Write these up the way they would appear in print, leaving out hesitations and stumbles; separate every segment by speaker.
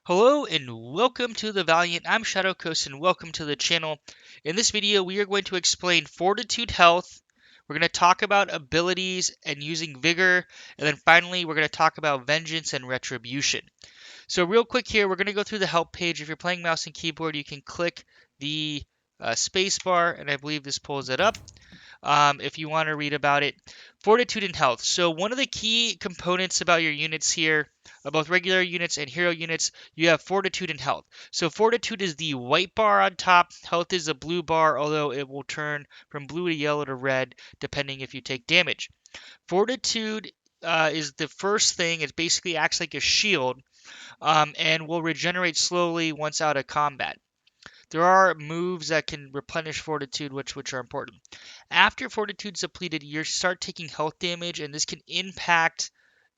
Speaker 1: Hello and welcome to the Valiant. I'm Shadow Coast and welcome to the channel. In this video, we are going to explain Fortitude health. We're going to talk about abilities and using Vigor, and then finally, we're going to talk about Vengeance and Retribution. So real quick here, we're going to go through the help page. If you're playing mouse and keyboard, you can click the space bar, and I believe this pulls it up. If you want to read about it. Fortitude and health. So one of the key components about your units here, both regular units and hero units, you have fortitude and health. So fortitude is the white bar on top. Health is a blue bar, although it will turn from blue to yellow to red, depending if you take damage. Fortitude is the first thing. It basically acts like a shield and will regenerate slowly once out of combat. There are moves that can replenish fortitude, which are important. After fortitude's depleted, you start taking health damage, and this can impact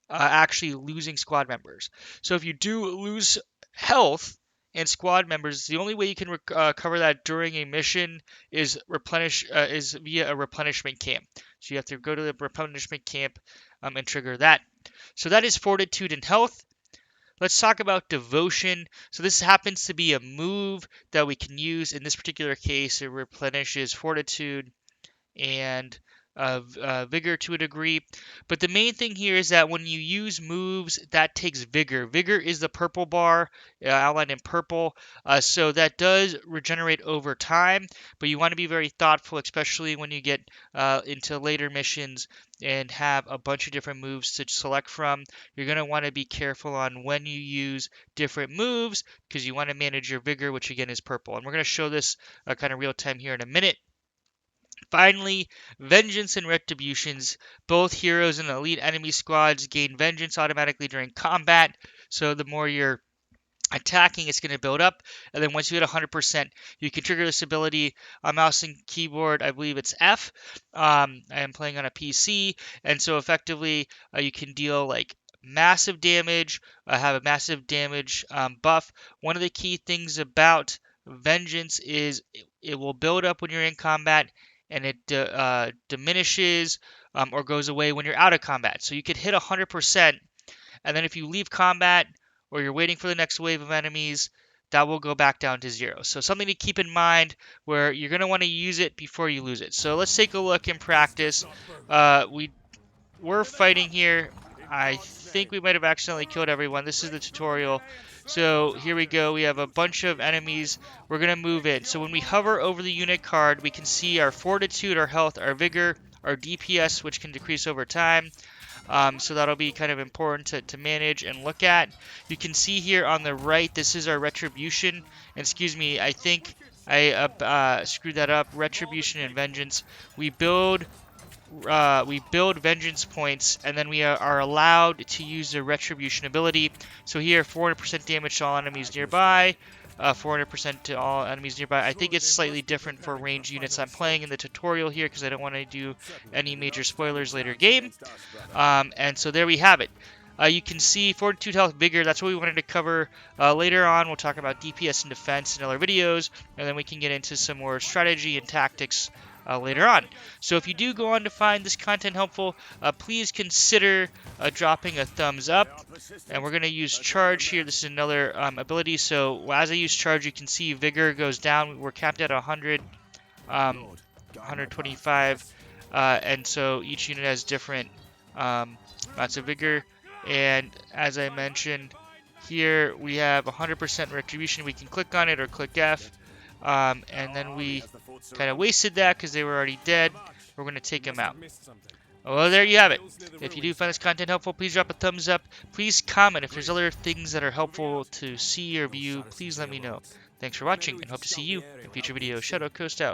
Speaker 1: actually losing squad members. So if you do lose health and squad members, the only way you can cover that during a mission is via a replenishment camp. So you have to go to the replenishment camp and trigger that. So that is fortitude and health. Let's talk about devotion. So this happens to be a move that we can use. In this particular case, it replenishes fortitude and vigor to a degree. But the main thing here is that when you use moves, that takes vigor. Vigor is the purple bar, outlined in purple. So that does regenerate over time, but you want to be very thoughtful, especially when you get into later missions and have a bunch of different moves to select from. You're going to want to be careful on when you use different moves because you want to manage your vigor, which again is purple. And we're going to show this kind of real time here in a minute. Finally, Vengeance and Retributions. Both heroes and elite enemy squads gain Vengeance automatically during combat. So the more you're attacking, it's going to build up. And then once you hit 100%, you can trigger this ability on mouse and keyboard. I believe it's F. I am playing on a PC. And so effectively, you can deal like massive damage, have a massive damage buff. One of the key things about Vengeance is it will build up when you're in combat, and it diminishes or goes away when you're out of combat. So you could hit 100%, and then if you leave combat or you're waiting for the next wave of enemies, that will go back down to 0. So something to keep in mind where you're going to want to use it before you lose it. So let's take a look in practice. We're fighting here. I think we might have accidentally killed everyone. This is the tutorial. So here we go. We have a bunch of enemies. We're going to move in. So when we hover over the unit card, we can see our fortitude, our health, our vigor, our DPS, which can decrease over time. So that'll be kind of important to manage and look at. You can see here on the right, this is our retribution. And excuse me, I think I screwed that up. Retribution and vengeance. We build vengeance points, and then we are allowed to use the retribution ability. So here, 400% damage to all enemies nearby, 400% to all enemies nearby. I think it's slightly different for ranged units. I'm playing in the tutorial here because I don't want to do any major spoilers later game. And so there we have it. You can see Fortitude, Health, Vigor. That's what we wanted to cover. Later on, we'll talk about DPS and defense in other videos, and then we can get into some more strategy and tactics later on. So if you do go on to find this content helpful, please consider dropping a thumbs up. And we're going to use Charge here. This is another ability. So as I use Charge, you can see Vigor goes down. We're capped at 100, 125. And so each unit has different amounts of Vigor. And as I mentioned, here we have 100% Retribution. We can click on it or click F. And then we kind of wasted that because they were already dead. We're going to take them out. Well, there you have it. If you do find this content helpful, please drop a thumbs up. Please comment if there's other things that are helpful to see or view. Please let me know. Thanks for watching, and hope to see you in future videos. Shadow Coast out.